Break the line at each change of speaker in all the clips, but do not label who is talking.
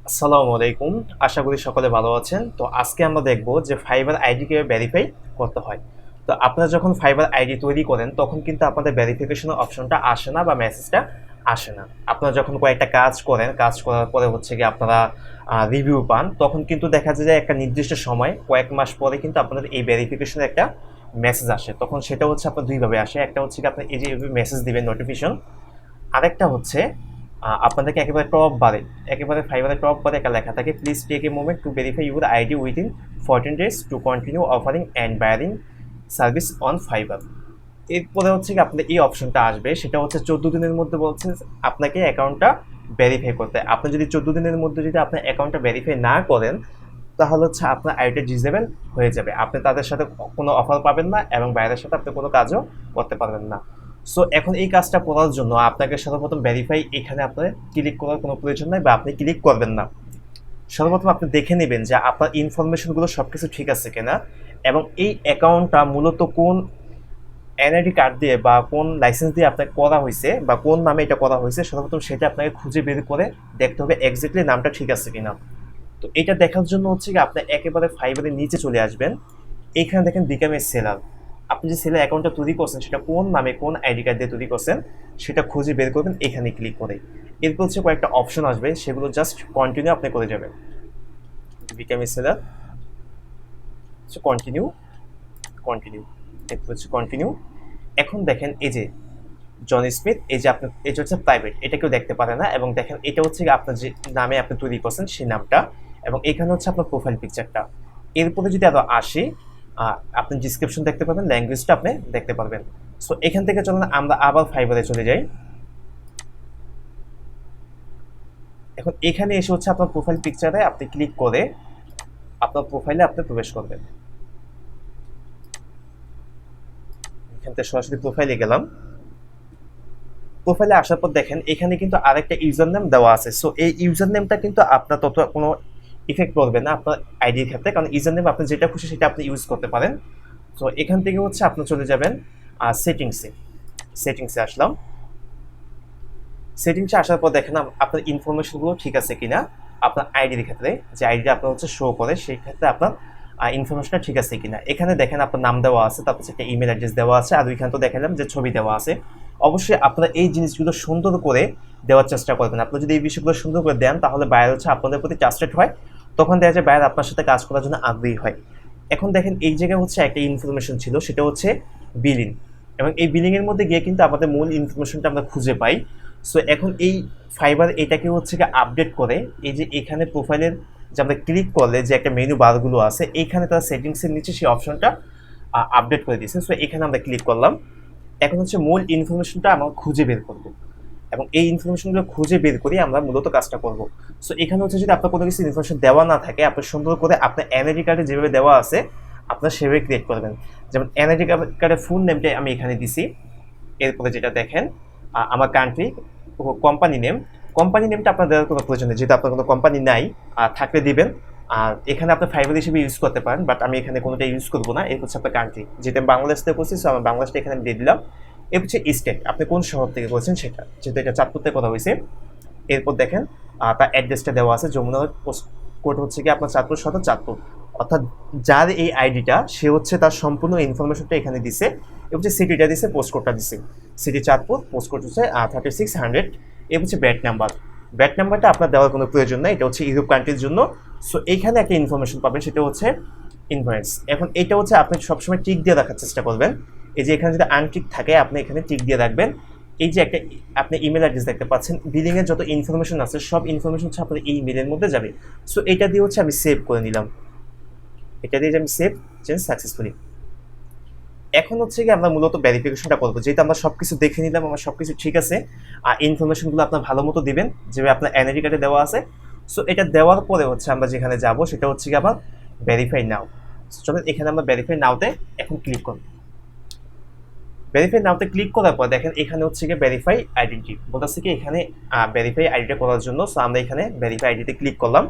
আসসালামু আলাইকুম। আশা করি সকলে ভালো আছেন। তো আজকে আমরা দেখব যে ফাইবার আইডি কিভাবে ভেরিফাই করতে হয়। তো আপনারা যখন ফাইবার আইডি তৈরি করেন তখন কিন্তু আপনাদের ভেরিফিকেশনের অপশনটা আসে না বা মেসেজটা আসে না। আপনারা যখন কয়েকটা কাজ করেন, কাজ করার পরে হচ্ছে গিয়ে আপনারা রিভিউ পান, তখন কিন্তু দেখা যায় যে একটা নির্দিষ্ট সময় কয়েক মাস পরে কিন্তু আপনাদের এই ভেরিফিকেশনের একটা মেসেজ আসে। তখন সেটা হচ্ছে আপনার দুইভাবে আসে। একটা হচ্ছে গিয়ে আপনার এই যে মেসেজ দিবেন নোটিফিকেশন, আরেকটা হচ্ছে আপনাদেরকে একেবারে ফাইবারের টপ বারে একটা লেখা থাকে, please take a moment to verify your ID within 14 days to continue offering and বায়ারিং সার্ভিস অন ফাইবার। এরপরে হচ্ছে কি আপনাদের এই অপশনটা আসবে, সেটা হচ্ছে 14 দিনের মধ্যে বলছে আপনাকে অ্যাকাউন্টটা ভেরিফাই করতে। আপনি যদি 14 দিনের মধ্যে যদি আপনার অ্যাকাউন্টটা ভেরিফাই না করেন, তাহলে হচ্ছে আপনার আইডিটা ডিসেবল হয়ে যাবে। আপনি তাদের সাথে কোনো অফার পাবেন না এবং বাইরের সাথে আপনি কোনো কাজও করতে পারবেন না। সো এখন এই কাজটা করার জন্য আপনাকে সর্বপ্রথম ভেরিফাই এখানে আপনার ক্লিক করার কোনো প্রয়োজন নাই বা আপনি ক্লিক করবেন না। সর্বপ্রথম আপনি দেখে নেবেন যে আপনার ইনফরমেশনগুলো সব কিছু ঠিক আছে কিনা এবং এই অ্যাকাউন্টটা মূলত কোন এনআইডি কার্ড দিয়ে বা কোন লাইসেন্স দিয়ে আপনাকে করা হয়েছে বা কোন নামে এটা করা হয়েছে, সর্বপ্রথম সেটা আপনাকে খুঁজে বের করে দেখতে হবে এক্স্যাক্টলি নামটা ঠিক আছে কিনা। তো এটা দেখার জন্য হচ্ছে কি আপনি একেবারে ফাইবারের নিচে চলে আসবেন। এইখানে দেখেন বিকাম এ সেলার। আপনি যে সেলার অ্যাকাউন্টটা তৈরি করছেন সেটা কোন নামে কোন আইডি কার্ড দিয়ে তৈরি করছেন সেটা খুঁজে বের করবেন এখানে ক্লিক করে। এরপর হচ্ছে কয়েকটা অপশন আসবে, সেগুলো জাস্ট কন্টিনিউ আপনি করে যাবেন। বিকাম এ সেলার হচ্ছে কন্টিনিউ, কন্টিনিউ, এরপর হচ্ছে কন্টিনিউ। এখন দেখেন এই যে জন স্মিথ, এই যে আপনার এটা হচ্ছে প্রাইভেট, এটা কেউ দেখতে পারে না। এবং দেখেন এটা হচ্ছে আপনার যে নামে আপনি তৈরি করছেন সেই নামটা, এবং এখানে হচ্ছে আপনার প্রোফাইল পিকচারটা। এরপরে যদি আরো আসি, আপনি ডিসক্রিপশন দেখতে পাবেন, ল্যাঙ্গুয়েজটা আপনি দেখতে পারবেন। সো এখান থেকে চলুন আমরা আবার ফাইবারে চলে যাই। এখন এখানে এসে হচ্ছে আপনার প্রোফাইল পিকচারে আপনি ক্লিক করে আপনার প্রোফাইলে আপনি প্রবেশ করবেন। এখান থেকে সরাসরি প্রোফাইলে গেলাম। প্রোফাইলে আসার পর দেখেন এখানে কিন্তু আরেকটা ইউজার নেম দেওয়া আছে। সো এই ইউজার নেমটা কিন্তু আপনার তত কোনো ইফেক্ট পড়বে না আপনার আইডির ক্ষেত্রে, কারণ ইউজার নেম আপনি যেটা খুশি সেটা আপনি ইউজ করতে পারেন। তো এখান থেকে হচ্ছে আপনি চলে যাবেন সেটিংসে। সেটিংসে আসলাম। সেটিংসে আসার পর দেখেন আপনার ইনফরমেশনগুলো ঠিক আছে কিনা। আপনার আইডির ক্ষেত্রে যে আইডিটা আপনার হচ্ছে শো করে সেই ক্ষেত্রে আপনার ইনফরমেশনটা ঠিক আছে কিনা। এখানে দেখেন আপনার নাম দেওয়া আছে, তারপর একটা ইমেল অ্যাড্রেস দেওয়া আছে, আর ওইখানে তো দেখালাম যে ছবি দেওয়া আছে। অবশ্যই আপনারা এই জিনিসগুলো সুন্দর করে দেওয়ার চেষ্টা করবেন। আপনি যদি এই বিষয়গুলো সুন্দর করে দেন তাহলে বায়ার হচ্ছে আপনাদের প্রতি ট্রাস্টেড হয়, তখন দেখা যায় বায়ার আপনার সাথে কাজ করার জন্য আগ্রহী হয়। এখন দেখেন এই জায়গায় হচ্ছে একটা ইনফরমেশন ছিল, সেটা হচ্ছে বিলিং। এবং এই বিলিং এর মধ্যে গিয়ে কিন্তু আমাদের মূল ইনফরমেশনটা আমরা খুঁজে পাই। সো এখন এই ফাইবার এটাকে হচ্ছে আপডেট করে, এই যে এখানে প্রোফাইলের যে আমরা ক্লিক করলে যে একটা মেনু বারগুলো আছে এইখানে তার সেটিংসের নিচে সেই অপশনটা আপডেট করে দিয়েছে। সো এখানে আমরা ক্লিক করলাম। এখন হচ্ছে মূল ইনফরমেশনটা আমরা খুঁজে বের করব, এবং এই ইনফরমেশনগুলো খুঁজে বের করে আমরা মূলত কাজটা করব। সো এখানে হচ্ছে যদি আপনার কোনো কিছু ইনফরমেশন দেওয়া না থাকে, আপনি সুন্দর করে আপনার এনআইডি কার্ডে যেভাবে দেওয়া আছে আপনার সেভাবে ক্রিয়েট করবেন। যেমন এনআইডি কার্ডের ফুল নেমটা আমি এখানে দিছি। এরপরে যেটা দেখেন আমার কান্ট্রি, কোম্পানি নেম। কোম্পানি নেমটা আপনার দেওয়ার কোনো প্রয়োজন নেই, যেহেতু আপনার কোনো কোম্পানি নাই। থাকলে দিবেন। আর এখানে আপনি ফাইবার হিসেবে ইউজ করতে পারেন, বাট আমি এখানে কোনোটা ইউজ করবো না। এর হচ্ছে আপনার কান্ট্রি, যেটা আমি বাংলাদেশ থেকে করছি, সো আমার বাংলাদেশটা এখানে দিয়ে দিলাম। এর হচ্ছে স্টেট, আপনি কোন শহর থেকে করছেন সেটা, যেহেতু এটা চাঁদপুর থেকে কথা হয়েছে। এরপর দেখেন তার অ্যাড্রেসটা দেওয়া আছে, যমুনা পোস্ট কোড হচ্ছে কি আপনার চাঁদপুর সদর চাঁদপুর। অর্থাৎ যার এই আইডিটা সে হচ্ছে তার সম্পূর্ণ ইনফরমেশনটা এখানে দিছে। এবং হচ্ছে সিটিটা দিছে, পোস্ট কোডটা দিছে, সিটি চাঁদপুর, পোস্ট কোড হচ্ছে 3600। এ হচ্ছে ব্যাট নাম্বার। ব্যাট নাম্বারটা আপনার দেওয়ার কোনো প্রয়োজন নাই, এটা হচ্ছে ইউরোপ কান্ট্রির জন্য। সো এইখানে একটা ইনফরমেশন পাবেন, সেটা হচ্ছে ইনভয়েস। এখন এটা হচ্ছে আপনি সবসময় টিক দিয়ে রাখার চেষ্টা করবেন। এই যে এখানে যদি আনটিক থাকে আপনি এখানে টিক দিয়ে রাখবেন। এই যে একটা আপনি ইমেল অ্যাড্রেস দেখতে পাচ্ছেন, বিলিং এর যত ইনফরমেশন আছে সব ইনফরমেশন হচ্ছে আপনার এই ইমেলের মধ্যে যাবে। সো এটা দিয়ে হচ্ছে আমি সেভ করে নিলাম। এটা দিয়ে আমি সেভ চেঞ্জ সাকসেসফুলি। এখন হচ্ছে কি আমরা মূলত ভেরিফিকেশনটা করবো, যেহেতু আমরা সবকিছু দেখে নিলাম, আমার সবকিছু ঠিক আছে। আর ইনফরমেশনগুলো আপনার ভালো মতো দিবেন যেভাবে আপনার এনআইডি কার্ডে দেওয়া আছে। সো এটা দেওয়ার পরে হচ্ছে আমরা যেখানে যাব সেটা হচ্ছে কি আবার ভেরিফাই নাও। চলেন এখানে আমরা ভেরিফাই নাওতে এখন ক্লিক করব। ভেরিফাই নাওতে ক্লিক করার পর দেখেন এখানে হচ্ছে গিয়ে ভেরিফাই আইডেন্টি বলতেছে কি এখানে ভেরিফাই আইডিটা করার জন্য। সো আমরা এখানে ভেরিফাই আইডিতে ক্লিক করলাম।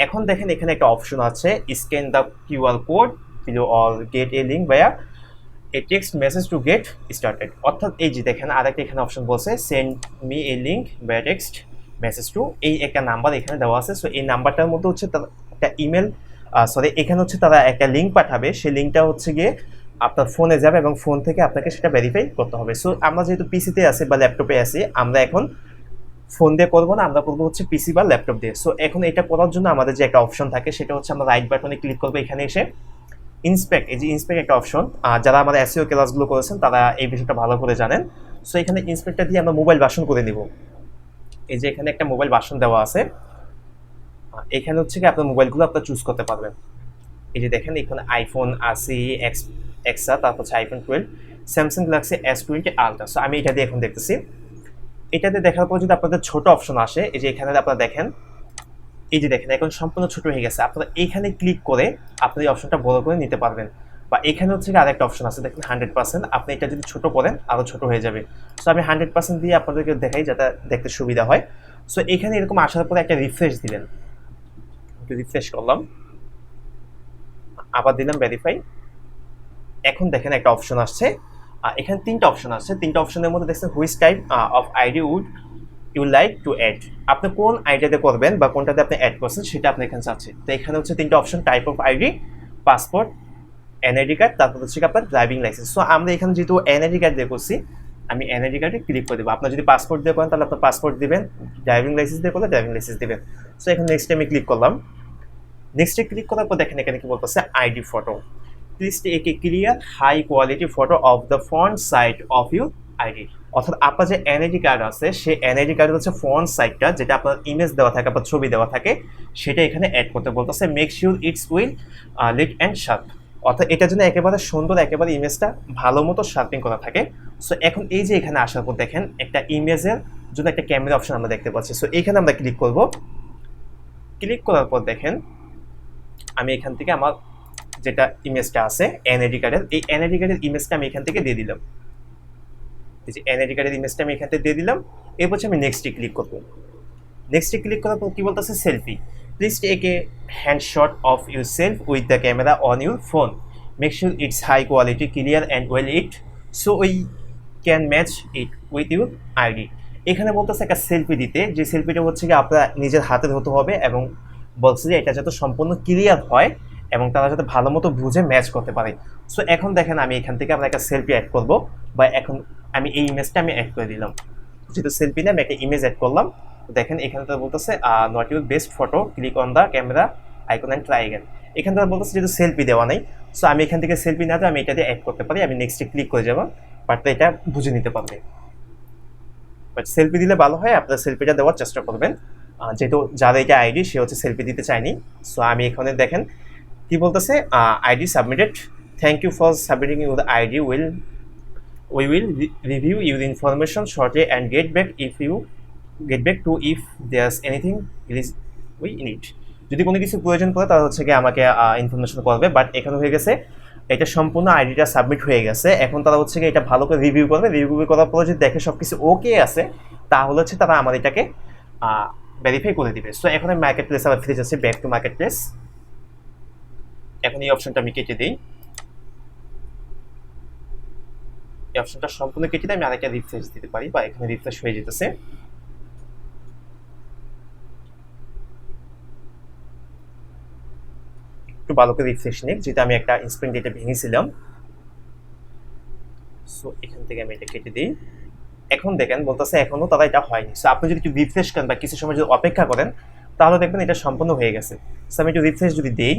এখন দেখেন এখানে একটা অপশন আছে, scan the QR code below or gate A link via A text message to get started. অর্থাৎ এই যে দেখেন আরেকটা এখানে অপশন বলছে send me a link via text message to, এই একটা নাম্বার এখানে দেওয়া আছে। সো এই নাম্বারটার মধ্যে হচ্ছে তার একটা ইমেল, সরি এখানে হচ্ছে তারা একটা লিঙ্ক পাঠাবে, সেই লিঙ্কটা হচ্ছে গিয়ে আপনার ফোনে যাবে এবং ফোন থেকে আপনাকে সেটা ভেরিফাই করতে হবে। সো আমরা যেহেতু পিসিতে আছি বা ল্যাপটপে আছি, আমরা এখন ফোন দিয়ে করবো না, আমরা করবো হচ্ছে পিসি বা ল্যাপটপ দিয়ে। সো এখন এটা করার জন্য আমাদের যে একটা অপশন থাকে সেটা হচ্ছে আমরা রাইট বাটনে ক্লিক করবো, এখানে এসে ইন্সপেক্ট, এই যে ইন্সপেক্ট একটা অপশন, যারা আমার এসইও ক্লাসগুলো করেছেন তারা এই বিষয়টা ভালো করে জানেন। সো এখানে ইন্সপেক্টটা দিয়ে আমরা মোবাইল ভার্সন করে নিব। এই যে এখানে একটা মোবাইল ভার্সন দেওয়া আছে, এখানে হচ্ছে কি আপনার মোবাইলগুলো আপনার চুজ করতে পারবেন। এই যে দেখেন এখানে আইফোন আসি এক্সা, তারপর হচ্ছে iPhone 12, Samsung Galaxy S20 ultra. So আমি এটা দিয়ে এখন দেখতেছি। এটাতে দেখার পর যদি আপনাদের ছোট অপশন আসে, এই যে এখানে আপনারা দেখেন, এই যে দেখেন এখন সম্পূর্ণ ছোট হয়ে গেছে, আপনারা এইখানে ক্লিক করে আপনি এই অপশনটা বড় করে নিতে পারবেন। বা এখানে হচ্ছে কি আরেকটা অপশন আছে দেখেন 100%, আপনি এটা যদি ছোট করেন আরও ছোট হয়ে যাবে। সো আমি 100% দিয়ে আপনাদেরকে দেখাই যাতে দেখতে সুবিধা হয়। সো এখানে এরকম আসার পরে একটা রিফ্রেশ দিলেন, একটু রিফ্রেশ করলাম, আবার দিলাম ভেরিফাই। এখন দেখেন একটা অপশন আসছে, এখানে তিনটা অপশন আসছে, তিনটা অপশনের মধ্যে দেখছেন which type of ID would you like to add, আপনি কোন আইডিয়াতে করবেন বা কোনটাতে আপনি অ্যাড করছেন সেটা আপনি এখানে চাচ্ছেন। তো এখানে হচ্ছে তিনটা option, type of ID, passport, NID card, তারপর হচ্ছে আপনার ড্রাইভিং লাইসেন্স। সো আমরা এখানে যেহেতু এনআইডি কার্ড দিয়ে করছি, আমি এনআইডি কার্ডে ক্লিক করে দেবো। আপনার যদি পাসপোর্ট দিয়ে করেন তাহলে আপনার পাসপোর্ট দিবেন, ড্রাইভিং লাইসেন্স দিয়ে করলে ড্রাইভিং লাইসেন্স দিবেন। সো এখন নেক্সটে আমি ক্লিক করলাম। নেক্সটে ক্লিক করার পর দেখেন এখানে কি বলতেছে, ID photo, please take a clear high quality photo of the front side of your ID. অর্থাৎ আপনার যে এনআইডি কার্ড আছে সেই এনআইডি কার্ডের হচ্ছে ফ্রন্ট সাইডটা, যেটা আপনার ইমেজ দেওয়া থাকে বা ছবি দেওয়া থাকে, সেটা এখানে অ্যাড করতে বলতেছে। Make sure it's well lit and sharp, অর্থাৎ এটার জন্য একেবারে সুন্দর, একেবারে ইমেজটা ভালো মতো শার্পিং করা থাকে। সো এখন এই যে এখানে আসার পর দেখেন একটা ইমেজের জন্য একটা ক্যামেরা অপশন আমরা দেখতে পাচ্ছি। সো এইখানে আমরা ক্লিক করব। ক্লিক করার পর দেখেন আমি এখান থেকে আমার যেটা ইমেজটা আছে এনআইডি কার্ডের, এই এনআইডি কার্ডের ইমেজটা আমি এখান থেকে দিয়ে দিলাম। এই যে এনআইডি কার্ডের ইমেজটা আমি এখান থেকে দিয়ে দিলাম। এরপর আমি নেক্সটে ক্লিক করব। নেক্সটে ক্লিক করার পর কি বলতেছে, selfie, please take a handshot of yourself with the camera on your phone, make sure it's high quality, clear and well it, so we can match it with your ID. এখানে বলতেছে একটা selfie দিতে, যে সেলফিটা হচ্ছে কি আপনার নিজের হাতে হতে হবে এবং বলছে যে এটা যাতে সম্পূর্ণ ক্লিয়ার হয় এবং তারা যাতে ভালো মতো বুঝে ম্যাচ করতে পারে। সো এখন দেখেন আমি এখান থেকে আমরা একটা সেলফি অ্যাড করব, বা এখন আমি এই ইমেজটা আমি অ্যাড করে দিলাম। যেহেতু সেলফি না, আমি একটা ইমেজ অ্যাড করলাম। দেখেন এখানে তো বলতেছে not your best photo, click on the camera icon and try again. এখানে তারা বলতেছে যেহেতু সেলফি দেওয়া নেই, সো আমি এখান থেকে সেলফি না দিয়ে আমি এটা দিয়ে অ্যাড করতে পারি। আমি নেক্সটে ক্লিক করে যাবো, বাট এটা বুঝে নিতে পারবে। বাট সেলফি দিলে ভালো হয়, আপনার সেলফিটা দেওয়ার চেষ্টা করবেন। যেহেতু যার এটা আইডি সে হচ্ছে সেলফি দিতে চায়নি। সো আমি এখানে দেখেন কি বলতেছে, ID submitted, thank you for submitting your ID, we will review your information shortly and get back to if there's anything we need. যদি কোনো কিছু প্রয়োজন পড়ে তাহলে হচ্ছে কি আমাকে ইনফরমেশন করবে। বাট এখানে হয়ে গেছে এটা সম্পূর্ণ আইডিটা সাবমিট হয়ে গেছে। এখন তারা হচ্ছে কি এটা ভালো করে রিভিউ করবে, রিভিউ করার পরে যদি দেখে সব কিছু ওকে আছে তাহলে হচ্ছে তারা আমার এটাকে ভেরিফাই করে দিবে। সো এখন আমি মার্কেট প্লেস আবার ফিরে যাচ্ছি, ব্যাক টু মার্কেট প্লেস। এখন এই অপশনটা আমি কেটে দিই, এই অপশনটা সম্পূর্ণ কেটে দিয়ে আমি আরেকটা রিফ্রেশ দিতে পারি, বা এখানে রিফ্রেশ হয়ে যেতেছে। একটু ভালো করে রিফ্রেশ নিই, যেটা আমি একটা স্প্রিং ডেটা ভেঙেছিলাম। সো এখান থেকে আমি এটা কেটে দিই। এখন দেখেন বলতেছে এখনো তারা এটা হয়নি। সো আপনি যদি একটু রিফ্রেশ করেন বা কিছু সময় যদি অপেক্ষা করেন তাহলে দেখবেন এটা সম্পূর্ণ হয়ে গেছে। সো আমি একটু রিফ্রেশ যদি দিই,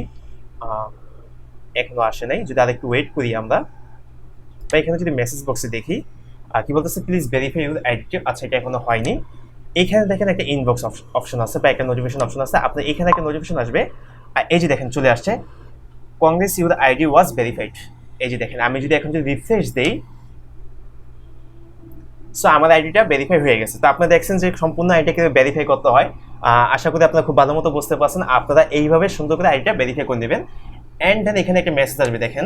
এখনো আসে নাই, যদি আর একটু ওয়েট করি আমরা, বা এখানে যদি মেসেজ বক্সে দেখি কি বলতেছে, প্লিজ ভেরিফাই ইউর আইডি। আচ্ছা এটা এখনো হয়নি। এইখানে দেখেন একটা ইনবক্স অপশন আছে বা একটা নোটিফিকেশন অপশন আছে, আপনার এখানে একটা নোটিফিকেশন আসবে। আর এই যে দেখেন চলে আসছে, Congress your ID was verified. এই যে দেখেন আমি যদি এখন যদি রিফ্রেশ দেই, সো আমার আইডিটা ভেরিফাই হয়ে গেছে। তো আপনারা দেখছেন যে সম্পূর্ণ আইডিটাকে ভেরিফাই করতে হয়। আশা করি আপনারা খুব ভালো মতো বুঝতে পারছেন। আপনারা এইভাবে সুন্দর করে আইডিটা ভেরিফাই করে নেবেন। অ্যান্ড দেন এখানে একটা মেসেজ আসবে, দেখেন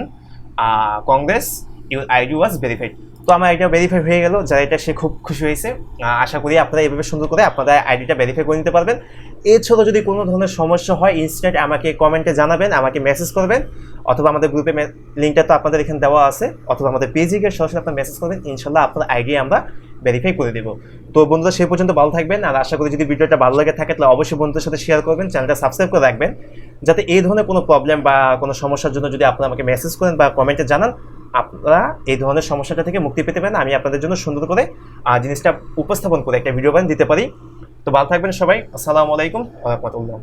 Congress your ID was verified. তো আমার আইডিটা ভেরিফাই হয়ে গেল, যারা এটা সে খুব খুশি হয়েছে। আশা করি আপনারা এইভাবে সুন্দর করে আপনারা আইডিটা ভেরিফাই করে নিতে পারবেন। এছাড়াও যদি কোনো ধরনের সমস্যা হয় ইনস্ট্যান্ট আমাকে কমেন্টে জানাবেন, আমাকে মেসেজ করবেন, অথবা আমাদের গ্রুপে লিঙ্কটা তো আপনাদের এখানে দেওয়া আছে, অথবা আমাদের পেজে গিয়ে সরাসরি আপনার মেসেজ করবেন। ইনশাল্লাহ আপনার আইডি আমরা ভেরিফাই করে দেবো। তো বন্ধুরা সেই পর্যন্ত ভালো থাকবেন, আর আশা করি যদি ভিডিওটা ভালো লাগে থাকে তাহলে অবশ্যই বন্ধুদের সাথে শেয়ার করবেন, চ্যানেলটা সাবস্ক্রাইব করে রাখবেন, যাতে এই ধরনের কোনো প্রবলেম বা কোনো সমস্যার জন্য যদি আপনারা আমাকে মেসেজ করেন বা কমেন্টে জানান, আপনারা এই ধরনের সমস্যাটা থেকে মুক্তি পেতে পারেন, আমি আপনাদের জন্য সুন্দর করে জিনিসটা উপস্থাপন করে একটা ভিডিও বানিয়ে দিতে পারি। তো ভালো থাকবেন সবাই, আসসালামু আলাইকুম ওয়া রাহমাতুল্লাহ।